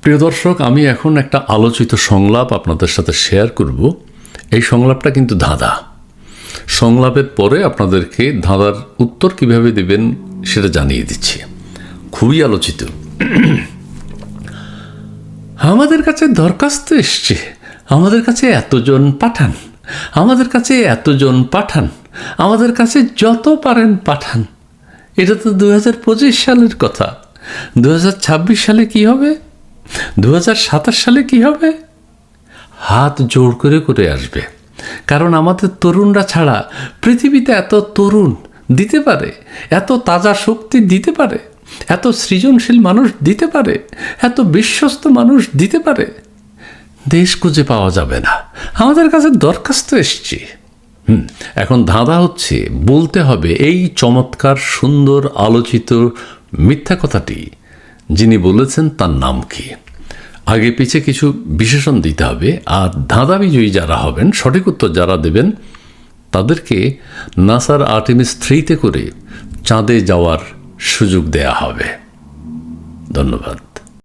প্রিয় দর্শক, আমি এখন একটা আলোচিত সংলাপ আপনাদের সাথে শেয়ার করব। এই সংলাপটা কিন্তু ধাঁধা। সংলাপের পরে আপনাদেরকে ধাঁধার উত্তর কিভাবে দেবেন সেটা জানিয়ে দিচ্ছি। খুবই আলোচিত। আমাদের কাছে দরখাস্ত এসছে, আমাদের কাছে এতজন পাঠান, আমাদের কাছে এতজন পাঠান, আমাদের কাছে যত পারেন পাঠান। এটা তো 2025 সালের কথা। 2026 সালে কি হবে? 2027 সালে কি হবে? হাত জোড় করে করে আসবে। কারণ আমাদের তরুণরা ছাড়া পৃথিবীতে এত তরুণ দিতে পারে, এত তাজা শক্তি দিতে পারে, এত সৃজনশীল মানুষ দিতে পারে, এত বিশ্বস্ত মানুষ দিতে পারে, দেশ খুঁজে পাওয়া যাবে না। আমাদের কাছে দরখাস্ত এসছে। এখন ধাঁধা হচ্ছে, বলতে হবে এই চমৎকার সুন্দর আলোচিত মিথ্যা কথাটি যিনি বলেছেন তার নাম কি। আগে পিছে কিছু বিশেষণ দিতে হবে। আর ধাঁধা বিজয়ী যারা হবেন, সঠিক উত্তর যারা দেবেন, তাদেরকে নাসার আর্টেমিস 3-তে করে চাঁদে যাওয়ার সুযোগ দেয়া হবে। ধন্যবাদ।